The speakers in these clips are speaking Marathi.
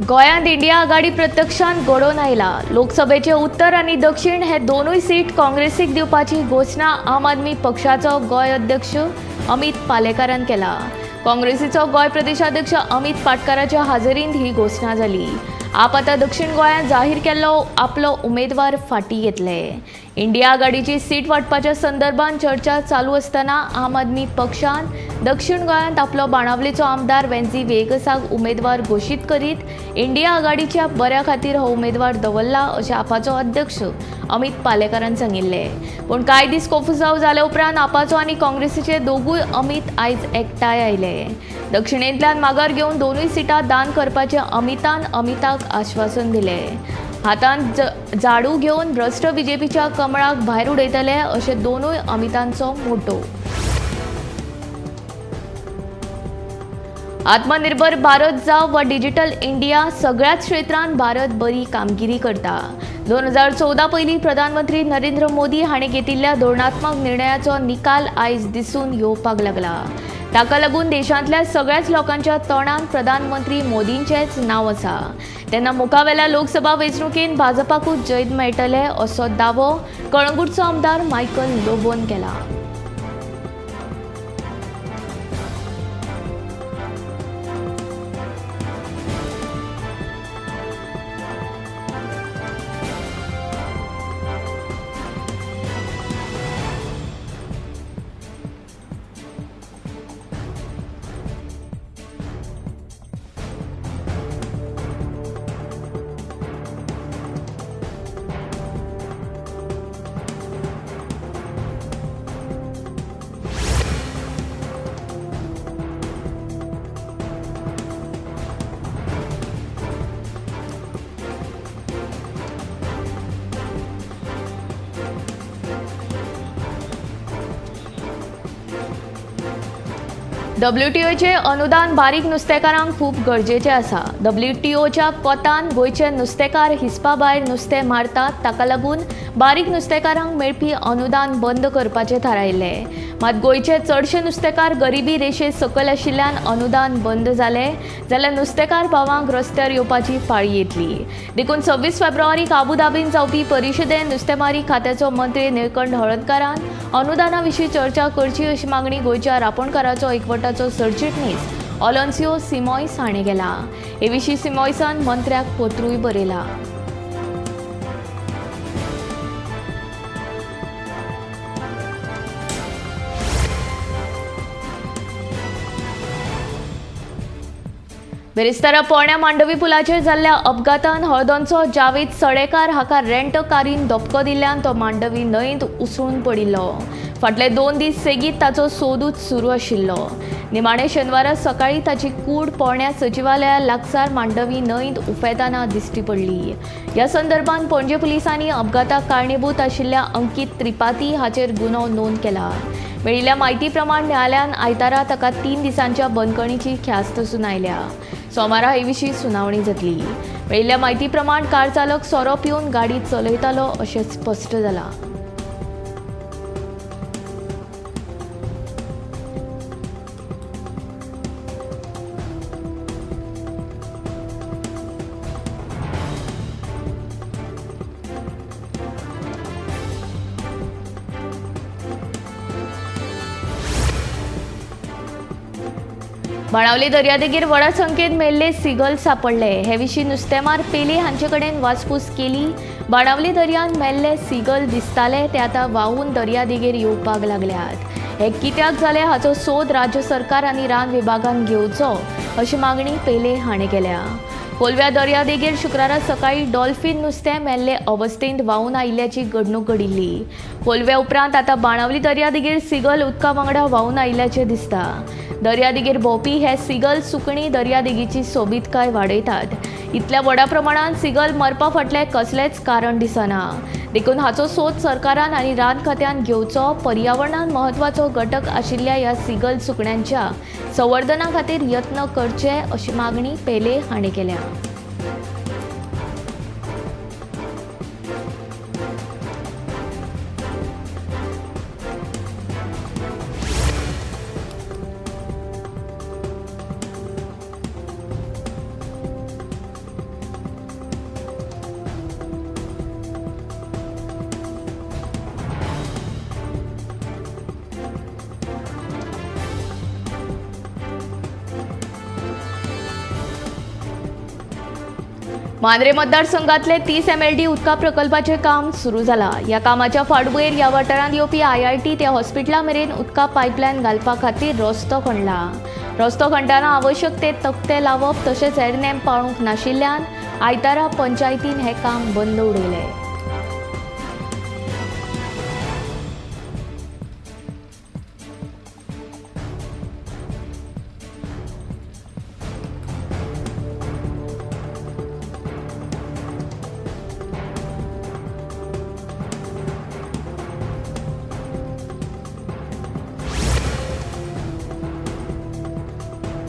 गोंयांत इंडिया आघाडी प्रत्यक्षांत घडोवन आयला। लोकसभेचे उत्तर आनी दक्षिण हे दोनूय सीट काँग्रेसीक दिवपाची घोशणा आम आदमी पक्षाचो गोंय अध्यक्ष अमित पालेकारान केला। काँग्रेसीचो गोंय प्रदेशाध्यक्ष अमित पाटकाराच्या हाजेरींत ही घोशणा जाली। आप आतां दक्षिण गोंयांत जाहीर केल्लो आपलो उमेदवार फाटीं घेतले। इंडिया आघाडीची सीट वांटपाच्या संदर्भात चर्चा चालू आसतना आम आदमी पक्षान दक्षिण गोंयांत आपलो बाणावलेचो आमदार वेंजी वेगसाक उमेदवार घोशीत करीत इंडिया आघाडीच्या बऱ्या खातीर हो उमेदवार दवरला अशें आपाचो अध्यक्ष अमित पालेकारान सांगिल्ले। पूण कांय दीस कोफूजाव जाल्या उपरांत आपाचो आनी काँग्रेसीचे दोगूय अमित आयज एकठांय आयले। दक्षिणेंतल्यान माघार घेवन दोनूय सिटां दान करपाचें अमिताक आश्वासन दिलें। हातांत झाडू घेवन भ्रश्ट बीजेपीच्या कमळाक भायर उडयतले अशें दोनूय अमितांचो मोटो। आत्मनिर्भर भारत जाव वा डिजिटल इंडिया सगळ्याच क्षेत्रांत भारत बरी कामगिरी करता। 2014 पयलीं प्रधानमंत्री नरेंद्र मोदी हाणें घेतिल्ल्या धोरणात्मक निर्णयाचो निकाल आयज दिसून येवपाक लागला। ताका लागून देशांतल्या सगळ्याच लोकांच्या तोंडांत प्रधानमंत्री मोदींचेंच नांव आसा। तेन्ना मुखावेल्या लोकसभा वेंचणुकेंत भाजपाकूच जैत मेळटले असो दावो कळंगूटचो आमदार मायकल लोबोन केला। WTOचे अनुदान बारीक नुस्तेकारांक खूब गरजेचें आसा। WTOच्या कोतान गोंयचे नुस्तेकार हिसपा भायर नुस्तें मारतात, ताका लागून बारीक नुस्तेकारांक मेळपी अनुदान बंद करपाचें थारायिल्लें। मात गोंयचे चडशे नुस्तेकार गरिबी रेशे सकयल आशिल्ल्यान अनुदान बंद जालें जाल्यार नुस्तेकार भावांक रस्त्यार येवपाची पाळी येतली। देखून 26 फेब्रुवारीक आबुधाबींत जावपी परिशदेंत नुस्तेमारी खात्याचो मंत्री निळकंठ हळदकारान अनुदाना विशीं चर्चा करची अशी मागणी गोंयच्या रांपोणकाराचो एकवटाचो सरचिटणीस ऑलन्सियो सिमॉयस हाणें केला। हे विशीं सिमॉयसान मंत्र्याक पत्रूय बरयला। बेरेस्तारा पोरण्या मांडवी पुलाचेर जाल्ल्या अपघातान हळदोंचो जावेद सडेकार हाका रेंट कारीन धपको दिल्ल्यान तो मांडवी न्हंयेंत उसळून पडिल्लो। फाटले 2 दीस सेगीत ताचो सोदूच सुरू आशिल्लो। निमाणे शेनवारा सकाळीं ताची कूड पोरण्या सचिवालया लागसार मांडवी न्हंयेंत उफेताना दिश्टी पडली। ह्या संदर्भात पणजे पुलिसांनी अपघाताक कारणीभूत आशिल्ल्या अंकीत त्रिपाती हाचेर गुन्हो नोंद केला। मेळिल्ल्या म्हायती प्रमाण न्यायालयान आयतारा ताका 3 दिसांच्या बंदखणीची ख्यास्त सुनायल्या। सोमारा हे विशीं सुनावणी जातली। मेळिल्ल्या म्हायती प्रमाण कार चालक सोरो पिवन गाडी चलयतालो अशें स्पश्ट जालां। बाणावले दर्यादेगेर व्हडा संख्येन मेल्ले सिगल सापडले। हे विशीं नुस्तेमार पेले हांचे कडेन वासपूस केली। बाणावले दर्यान मेल्ले सिगल दिसताले ते आतां व्हांवून दर्यादेगेर येवपाक लागल्यात। हे कित्याक जालें हाचो सोद राज्य सरकार आनी रान विभागान घेवचो अशी मागणी पेले हाणें केल्या। कोलव्या दर्यादेगेर शुक्रारा सकाळीं डॉल्फिन नुस्तें मेल्ले अवस्थेंत व्हांवून आयिल्ल्याची घडणूक घडिल्ली। कोलव्या उपरांत आतां बाणावली दर्यादेगेर सिगल उदका वांगडा व्हांवून आयिल्ल्याचें दिसता। दर्यादेगेर भोंवपी हे सिगल सुकणी दर्यादेगेची सोबीतकाय वाडयतात। इतल्या व्हडा प्रमाणात सिगल मरपा फाटलें कसलेंच कारण दिसना। देखून हाचो सोद सरकारान आनी रान खात्यान घेवचो। पर्यावरणात महत्वाचो घटक आशिल्ल्या ह्या सिगल सुकण्यांच्या संवर्धना खातीर यत्न करचे अशी मागणी पेले हाणें केल्या। मांद्रे मतदारसंघातले 30 MLD उदका प्रकल्पाचे काम सुरू झाला. या कामाच्या फाटभुंयेर ह्या वाठारांत येवपी IIT ते हॉस्पिटला मेरेन उदका पायपलायन घालपा खातीर रस्तो खणला. रस्तो खणटाना आवश्यक ते तक्ते लावप तशेंच हेर नेम पाळूंक नाशिल्ल्यान आयतारा पंचायतीन हे काम बंद उडयले.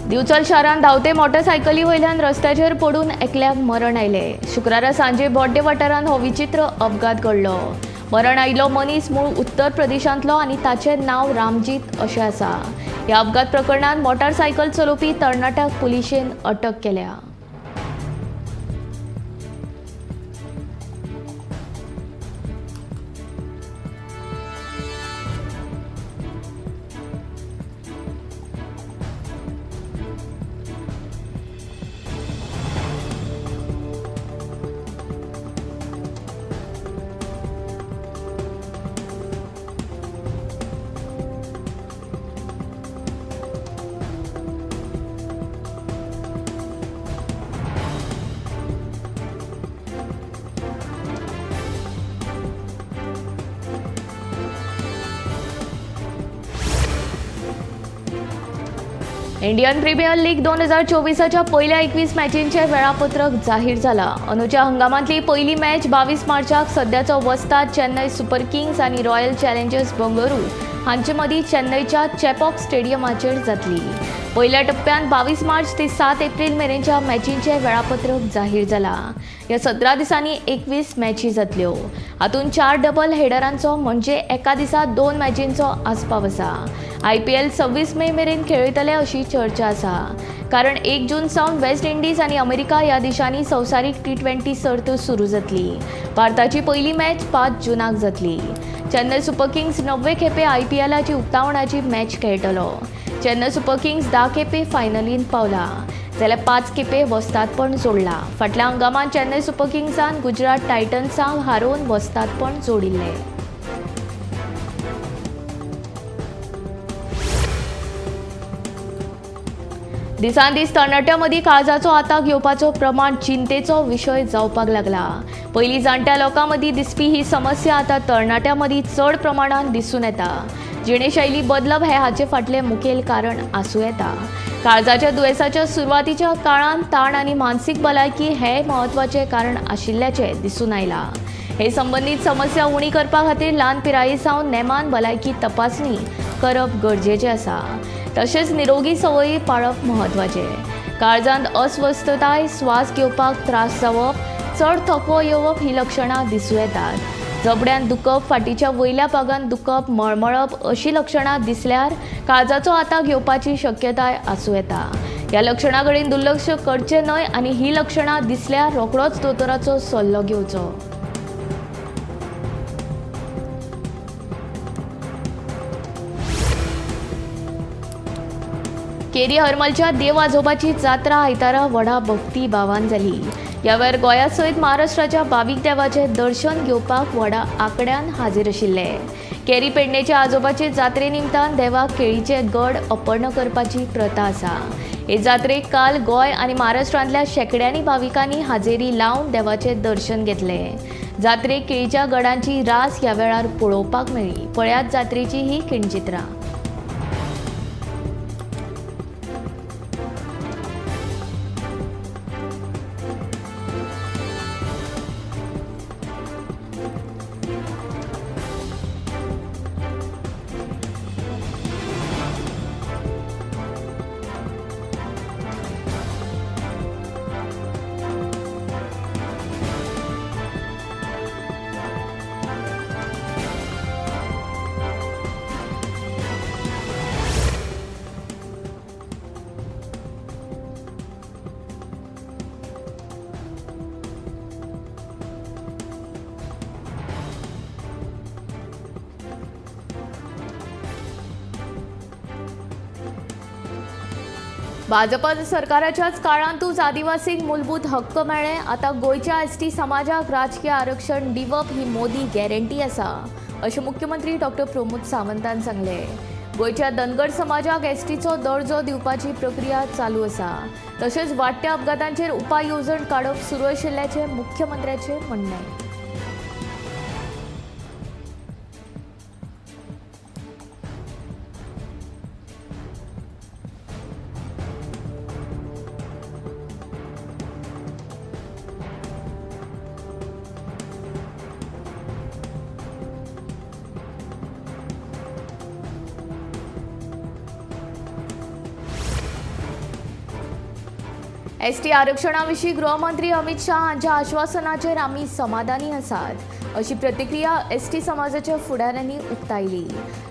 दिवचल शारांत धांवते मोटरसायकली वयल्यान रस्त्याचेर पडून एकल्याक मरण आयले. शुक्रारा सांजे बोड्डे वाठारांत हो विचित्र अपघात घडलो. मरण आयिल्लो मनीस मूळ उत्तर प्रदेशांतलो आनी ताचें नांव रामजीत अशें आसा. ह्या अपघात प्रकरणांत मोटारसायकल चलोवपी तरणाट्याक पुलिशेन अटक केल्या. इंडियन प्रीमियर लीग 2024च्या पहिल्या 21 मॅचींचे वेळापत्रक जाहीर जाला. अंदूच्या हंगामांतली पहिली मॅच 22 मार्चाक सध्याचो वस्ताद चेन्नई सुपर किंग्स आनी रॉयल चॅलेंजर्स बंगळुरू हांचे मदीं चेन्नईच्या चॅपॉक स्टेडियमाचेर जातली. पहिल्या टप्प्यात 22 मार्च ते 7 एप्रिल मेरेनच्या मॅचींचे वेळापत्रक जाहीर जाला. ह्या 17 दिसांनी 21 मॅची जातल्यो. हातूंत 4 डबल हेडरांचो म्हणजे एका दिसा 2 मॅचींचो आस्पाव आसा. IPL 26 मे मेरेन खेळयतले अशी चर्चा आसा. कारण 1 जून सावन वेस्ट इंडीज आनी अमेरिका ह्या देशांनी संवसारीक T20 सर्त सुरू जातली. भारताची पहिली मॅच 5 जूनाक जातली. चेन्नई सुपर किंग्स 90 खेपे IPLची उक्तावणाची मॅच खेळटलो. चेन्नई सुपर किंग्स 10 खेपे फायनलींत पावला जाल्यार 5 खेपे वस्तादपण जोडला. फाटल्या हंगामांत चेन्नई सुपर किंग्सान गुजरात टायटन्सांक हारोवन वस्तादपण जोडिल्ले. दिसान दीस तरणाट्यां मदीं काळजाचो आताक घेवपाचो प्रमाण चिंतेचो विशय जावपाक लागला. पयलीं जाणट्या लोकां मदीं दिसपी ही समस्या आतां तरणाट्यां मदीं चड प्रमाणात दिसून येता. जिणेशैली बदलप हे हाचे फाटलें मुखेल कारण आसूं येता. काळजाच्या दुयेंसाच्या सुरवातीच्या काळांत ताण आनी मानसीक भलायकी हे म्हत्वाचे कारण आशिल्ल्याचें दिसून आयलां. हे संबंदीत समस्या उणी करपा खातीर ल्हान पिराये सावन नेमान भलायकी तपासणी करप गरजेचें आसा. तशेंच निरोगी संवयी पाळप म्हत्वाचें. काळजांत अस्वस्थताय, स्वास घेवपाक त्रास जावप, चड थकवो येवप ही लक्षणां दिसूं येतात. जबड्यान दुखप, फाटीच्या वयल्या भागांत दुखप, मळमळप अशी लक्षणां दिसल्यार काळजाचो आताक घेवपाची शक्यताय आसूं येता. ह्या लक्षणां कडेन दुर्लक्ष करचें न्हय आनी ही लक्षणां दिसल्यार रोखडोच दोतोराचो सल्लो घेवचो. केरी हरमलच्या देव आजोबाची जात्रा आयतारा व्हडा भक्ती भावान जाली. ह्या वेळार गोंया सयत महाराष्ट्राच्या भावीक देवाचे दर्शन घेवपाक व्हडा आंकड्यान हाजीर आशिल्ले. केरी पेडणेच्या आजोबाचे जात्रे निमतान देवाक केळीचे गड अर्पण करपाची प्रथा आसा. हे जात्रेक काल गोंय आनी महाराष्ट्रांतल्या शेकड्यांनी भाविकांनी हाजेरी लावन देवाचे दर्शन घेतले. जात्रेक केळीच्या गडांची रास ह्या वेळार पळोवपाक मेळ्ळी. पळयात जात्रेची ही खिणचित्रां. भाजप सरकाराच्याच काळांतूच आदिवासींक मूलभूत हक्क मेळ्ळे. आता गोयच्या एसटी समाजाक राजकीय आरक्षण दिवप ही मोदी गॅरंटी आसा अशें मुख्यमंत्री डॉ. प्रमोद सावंतान सांगले. गोयच्या धनगर समाजाक एसटीचो दर्जो दिवपाची प्रक्रिया चालू आसा. तशेंच वाडट्या अपघातांचेर उपाय येवजण काडप सुरू आशिल्ल्याचें मुख्यमंत्र्याचें म्हणणें. एसटी आरक्षणाविशीं गृहमंत्री अमित शाह हांच्या आश्वासनाचेर आमी समाधानी आसात अशी प्रतिक्रिया एसटी समाजाच्या फुडाऱ्यांनी उक्तायली.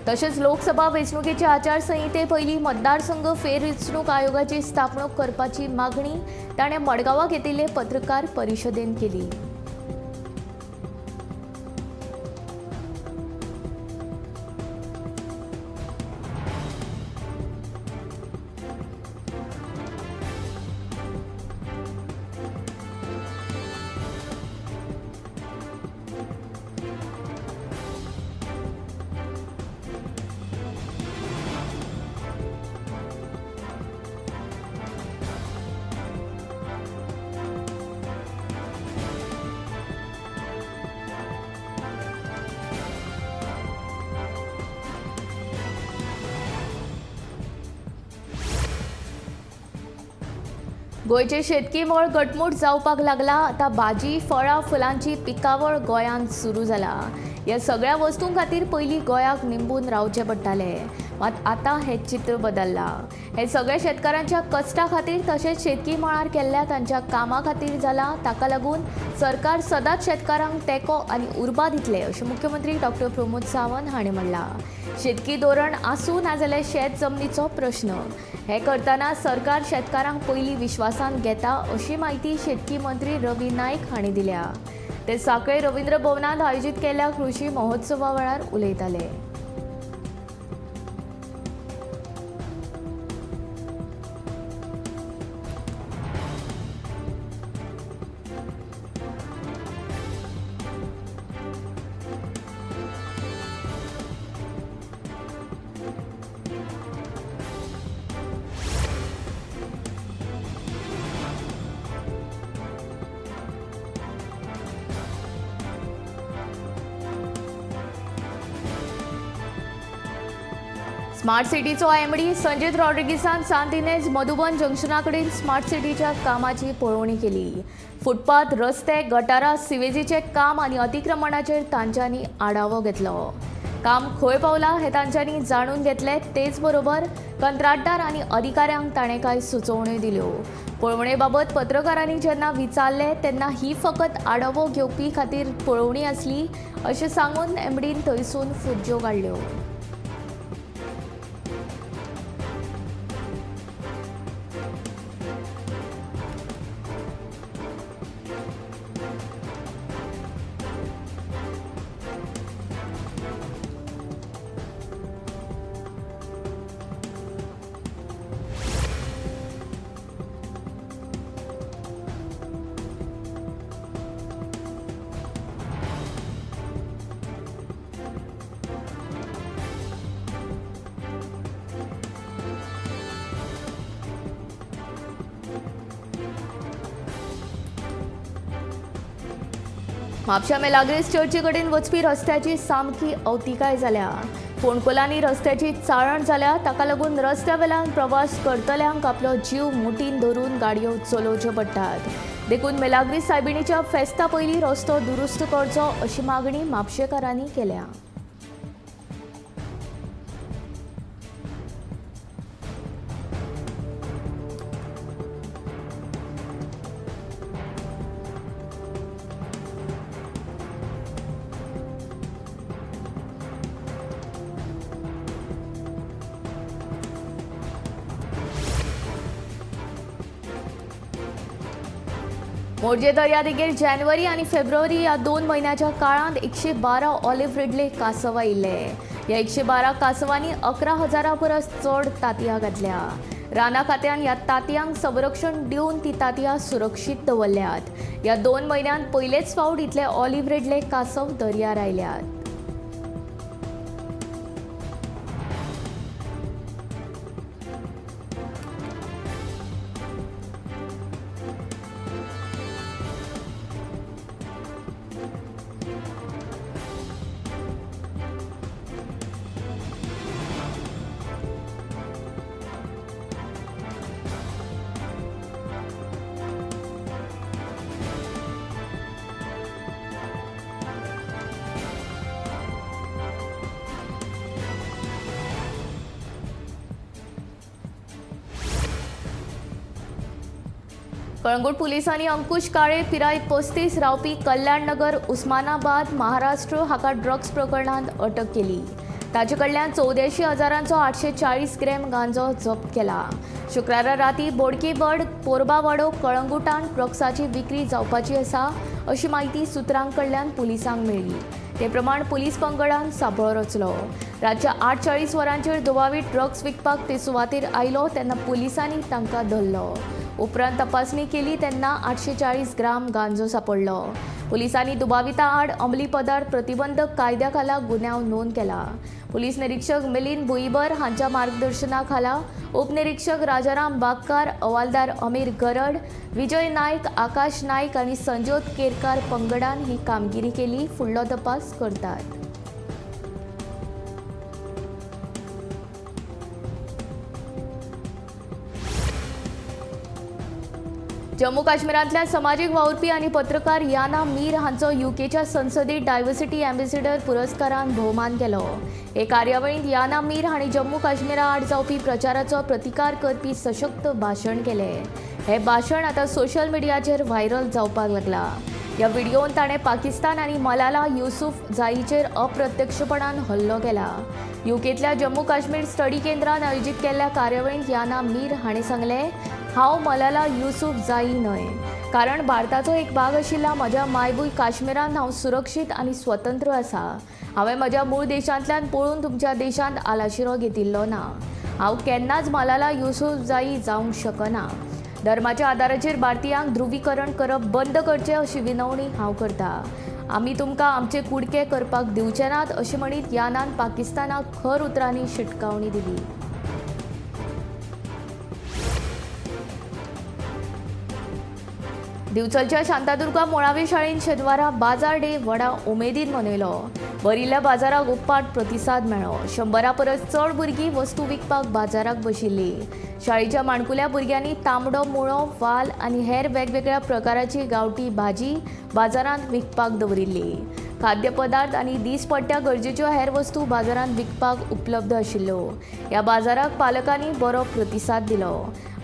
तशेंच लोकसभा वेंचणुकेचे आचारसंहिते पयलीं मतदारसंघ फेरवेंचणूक आयोगाची स्थापणूक करपाची मागणी ताणें मडगांवां घेतिल्ले पत्रकार परिशदेंत केली. गोयचे शेतकी मळ घटमूट जावपाक लागला. आता भाजी, फळां, फुलांची पिकावळ गोंयांत सुरू जाला. ह्या सगळ्या वस्तूं खातीर पयलीं गोंयाक निंबून रावचें पडटालें, मात आतां हें चित्र बदल्लां. हे सगळे शेतकारांच्या कश्टा खातीर तशेंच शेतकी मळार केल्ल्या तांच्या कामा खातीर जालां. ताका लागून सरकार सदांच शेतकारांक तेंको आनी उर्बा दितले अशें मुख्यमंत्री डॉ. प्रमोद सावंत हाणें म्हणलां. शेतकी धोरण आसूं नाजाल्यार शेत जमनीचो प्रश्न हें करतना सरकार शेतकारांक पयलीं विश्वासान घेता अशी माहिती शेतकी मंत्री रवी नायक हांणी दिल्या. ते सांखळे रवींद्र भवनांत आयोजीत केल्ल्या कृषी महोत्सवा वेळार उलयताले. स्मार्ट सिटीचो एमडी संजीत रॉड्रिगीसान सांतिनेज मधुबन जंक्शना कडेन स्मार्ट सिटीच्या कामाची पळोवणी केली. फुटपाथ, रस्ते, गटारां, सिवेजीचे काम आनी अतिक्रमणाचेर तांच्यांनी आढावो घेतलो. काम खंय पावलां हें तांच्यांनी जाणून घेतलें. तेच बरोबर कंत्राटदार आनी अधिकाऱ्यांक ताणें कांय सुचोवण्यो दिल्यो. पळोवणे बाबत पत्रकारांनी जेन्ना विचारलें तेन्ना ही फकत आढावो घेवपी खातीर पळोवणी आसली अशें सांगून एमडीन थंयसून फुज्यो काडल्यो. म्हापशा मेलाग्रेस चर्ची कडेन वचपी रस्त्याची सामकी अवतिकाय जाल्या. फोंडकोलांनी रस्त्याची चाळण जाल्या. ताका लागून रस्त्या वेल्यान प्रवास करतल्यांक आपलो जीव मुठीन धरून गाडयो चलोवच्यो पडटात. देखून मेलाग्रीस सायबिणीच्या फेस्ता पयलीं रस्तो दुरुस्त करचो अशी मागणी म्हापशेकारांनी केल्या. मोरजे दर्यादेगेर जानेवारी आणि फेब्रुवारी या 2 महिन्याच्या काळात 112 ऑलिव्ह रिडले कासव आयिल्ले. या 112 कासवांनी 11,000 परस चड तांतयां घातल्या. राना खात्यान ह्या तांतयांक संरक्षण दिवन ती तांतयां सुरक्षीत दवरल्यात. ह्या 2 म्हयन्यांत पयलेच फावट इतले ऑलिव्ह रिडले कासव दर्यार आयल्यात. कळंगूट पुलिसांनी अंकुश काळे पिराय 35 रावपी कल्याण नगर उस्मानाबाद महाराष्ट्र हाका ड्रग्स प्रकरणांत अटक केली. ताचे कडल्यान 84,000 840 ग्रॅम गांजो जप्त केला. शुक्रारा राती बोडकेबड पोरबावाडो कळंगुटान ड्रग्साची विक्री जावपाची आसा अशी माहिती सुत्रांक कडल्यान पुलिसांक मेळ्ळी. ते प्रमाण पुलीस पंगडान सांपळो रचलो. रातच्या 8:40 वरांचेर दुबावी ड्रग्स विकपाक ते सुवातेर आयलो तेन्ना पुलिसांनी तांकां धरलो. उपरांत तपासणी केली तेन्ना 840 ग्राम गांजो सापडलो. पुलिसांनी दुबाविता आड अंमली पदार्थ प्रतिबंधक कायद्या खाला गुन्यांव नोंद केला. पुलीस निरीक्षक मिलिंद भुईबर हांच्या मार्गदर्शना खाला उपनिरीक्षक राजाराम बागकार, हवालदार अमीर गरड, विजय नायक, आकाश नायक आनी संजोत केरकार पंगडान ही कामगिरी केली. फुडलो तपास करतात. जम्मू काश्मीरांतल्या समाजीक वावुरपी आनी पत्रकार याना मीर हांचो युकेच्या संसदेंत डायव्हर्सिटी एम्बेसिडर पुरस्कारान भोवमान केलो. हे कार्यावळींत याना मीर हांणी जम्मू काश्मीरा आड जावपी प्रचाराचो प्रतिकार करपी सशक्त भाशण केलें. हे भाशण आतां सोशल मिडियाचेर व्हायरल जावपाक लागला. ह्या व्हिडिओन ताणें पाकिस्तान आनी मलाला युसूफ जाईचेर अप्रत्यक्षपणान हल्लो केला. युकेंतल्या जम्मू काश्मीर स्टडी केंद्रान आयोजीत केल्ल्या कार्यावळींत याना मीर हाणें सांगलें, हांव मलाला युसूफ जाई न्हय, कारण भारताचो एक भाग आशिल्ल्या म्हज्या मायभूंय काश्मीरांत हांव सुरक्षीत आनी स्वतंत्र आसा. हांवें म्हज्या मूळ देशांतल्यान पळून तुमच्या देशांत आलाशिरो घेतिल्लो ना. हांव केन्नाच मलाला युसूफ जाई जावंक शकना. धर्माच्या आदाराचेर भारतीयांक ध्रुवीकरण करप बंद करचें अशी विनवणी हांव करतां. आमी तुमकां आमचे कुडके करपाक दिवचे नात अशें म्हणीत यानान पाकिस्तानाक खर उतरांनी शिटकावणी दिली. दिवचलच्या शांतादुर्गा मुळावी शाळेंत शेनवारा बाजार डे व्हडा उमेदीन मनयलो. भरिल्ल्या बाजाराक उप्पाट प्रतिसाद मेळ्ळो. 100 परस चड भुरगीं वस्तू विकपाक बाजाराक बशिल्लीं. शाळेच्या माणकुल्या भुरग्यांनी तांबडो मुळो, वाल आनी हेर वेगवेगळ्या प्रकाराची गांवठी भाजी बाजारांत विकपाक दवरिल्ली. खाद्यपदार्थ आनी दिसपट्ट्या गरजेच्यो हेर वस्तू बाजारांत विकपाक उपलब्ध आशिल्ल्यो. ह्या बाजाराक पालकांनी बरो प्रतिसाद दिलो.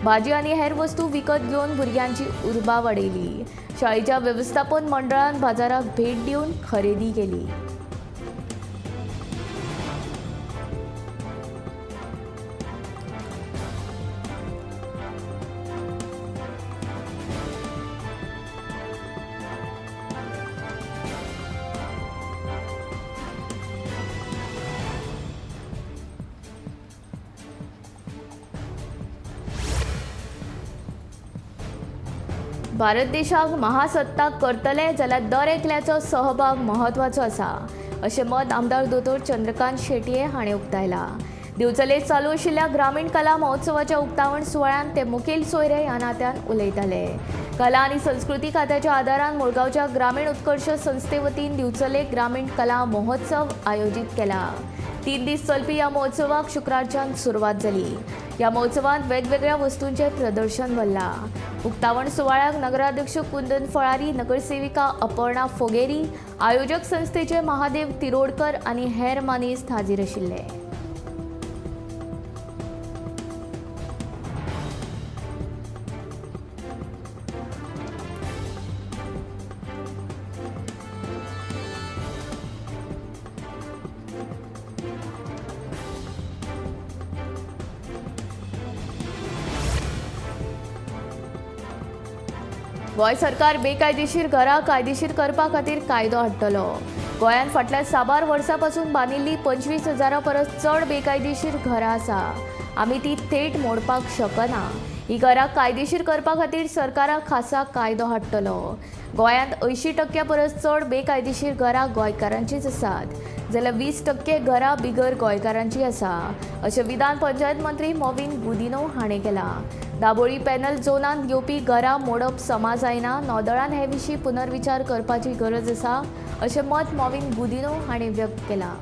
भाजी आनी हेर वस्तू विकत घेवन भुरग्यांची उर्बा वाडयली. शाळेच्या वेवस्थापन मंडळान बाजाराक भेट दिवन खरेदी केली. भारत देशाक महासत्ताक करतले जाल्यार दर एकल्याचो सहभाग म्हत्वाचो आसा अशें मत आमदार दोतोर चंद्रकांत शेटये हाणें उक्तायलां. दिवचलेंत चालू आशिल्ल्या ग्रामीण कला महोत्सवाच्या उक्तावण सुवाळ्यान ते मुखेल सोयरे ह्या नात्यान उलयताले. कला आनी संस्कृती खात्याच्या आदारान मुळगांवच्या ग्रामीण उत्कर्श संस्थे वतीन दिवचले ग्रामीण कला महोत्सव आयोजीत केला. 3 दीस चलपी ह्या महोत्सवाक शुक्रारच्यान सुरवात जाली. ह्या महोत्सवांत वेगवेगळ्या वस्तूंचें प्रदर्शन भरलां. उक्तावण सुवाळ्याक नगराध्यक्ष कुंदन फळारी, नगरसेविका अपर्णा फोगेरी, आयोजक संस्थेचे महादेव तिरोडकर आनी हेर मानेस्त हाजीर आशिल्ले. गोंय सरकार बेकायदेशीर घरां कायदेशीर करपा खातीर कायदो हाडटलो. गोंयांत फाटल्या 6 वर्सां पासून बांदिल्लीं 25,000 परस चड बेकायदेशीर घरां आसा. आमी ती थेट मोडपाक शकना. ही घरां कायदेशीर करपा खातीर सरकाराक खासा कायदो हाडटलो. गोंयांत 80% परस चड बेकायदेशीर घरां गोंयकारांचीच आसात, जाल्यार 20% घरां बिगर गोंयकारांची आसा, अशें विधान पंचायत मंत्री मॉविन गुदिन्हो हाणें केलां. दाबोळी पॅनल झोनांत येवपी घरां मोडप समा जायना. नौदळान हे विशीं पुनर्विचार करपाची गरज आसा, अशें मत मॉविन गुदिन्हो हाणें व्यक्त केलां.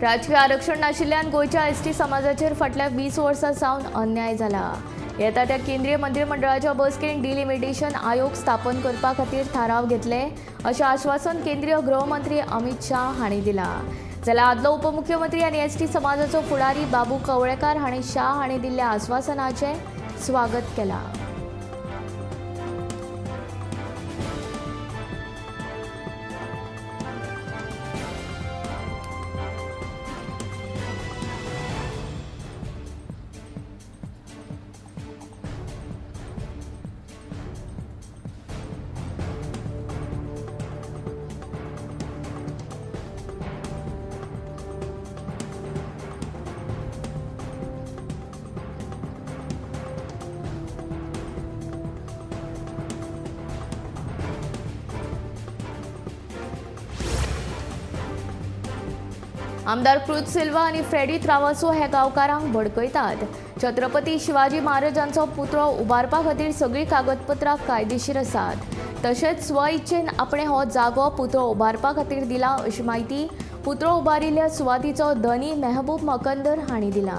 राजकीय आरक्षण नाशिल्ल्यान गोंयच्या एसटी समाजाचेर फाटल्या 20 वर्सां सावन अन्याय जाला. येता त्या केंद्रीय मंत्रिमंडळाच्या बसकेन डिलिमिटेशन आयोग स्थापन करपा खातीर थाराव घेतले, अशें आश्वासन केंद्रीय गृहमंत्री अमित शाह हांणी दिलां. जाल्यार आदलो उपमुख्यमंत्री आनी एसटी समाजाचो फुडारी बाबू कवळेकार हांणी शाह हांणी दिल्ल्या आश्वासनाचें स्वागत केलां. आमदार क्रुज सिल्वा आनी फ्रेडी त्रावासो हे गांवकारांक भडकयतात. छत्रपती शिवाजी महाराजांचो पुतळो उबारपा खातीर सगळीं कागदपत्रां कायदेशीर आसात. तशेंच स्वइच्छेन आपणे हो जागो पुतळो उबारपा खातीर दिला, अशी माहिती पुतळो उबारिल्ल्या सुवातीचो धनी मेहबूब मकंदर हांणी दिला.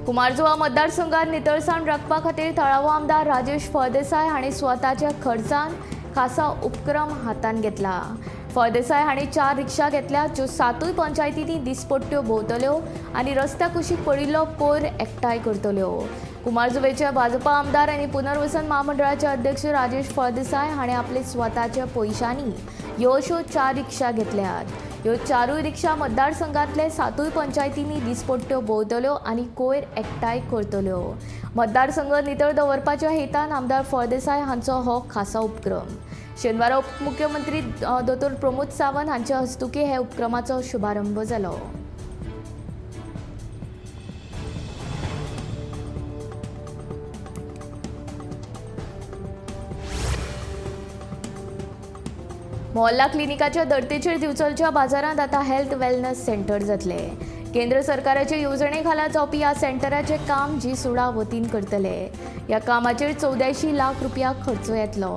कुमारजुवा मतदारसंघात नितळसाण राखपा खातीर थळावो आमदार राजेश फळदेसाय हांणी स्वताच्या खर्चान खासा उपक्रम हातान घेतला. फळदेसाय हांणी 4 रिक्षा घेतल्या, ज्यो 7 पंचायतींनी दिसपट्ट्यो भोंवतल्यो आनी रस्त्या कुशीक पडिल्लो कोयर एकठांय करतल्यो. कुमारजुवेचे भाजपा आमदार आनी पुनर्वसन महामंडळाचे अध्यक्ष राजेश फळदेसाय हांणी आपले स्वताच्या पयशांनी ह्यो अश्यो 4 रिक्षा घेतल्यात. ह्यो 4 रिक्षा मतदारसंघातले 7 पंचायतींनी दिसपट्ट्यो भोंवतल्यो आनी कोयर एकठांय करतल्यो. मतदारसंघ नितळ दवरपाच्या हेतान आमदार फळदेसाय हांचो हो खासा उपक्रम. शेनवारा उपमुख्यमंत्री दोतोर प्रमोद सावंत हांच्या हस्तुकी हे उपक्रमाचो शुभारंभ जालो. मोहल्ला क्लिनिकाच्या धर्तेचेर दिवचलच्या बाजारांत आतां हेल्थ वेलनेस सेंटर जातले. केंद्र सरकाराचे येवजणे खाला जावपी ह्या सेंटराचें काम जी-सुडा वतीन करतले. ह्या कामाचेर 84 लाख रुपया खर्च येतलो.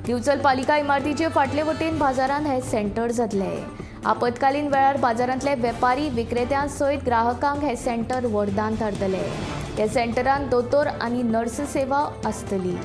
दिवचल पालिका इमारतीचे फाटले वटेन बाजारांत हे सेंटर जातले. आपतकालीन वेळार बाजारांतले वेपारी विक्रेत्यां सयत ग्राहकांक हे सेंटर वरदान थारतले. ह्या सेंटरांत दोतोर आनी नर्स सेवा आसतली.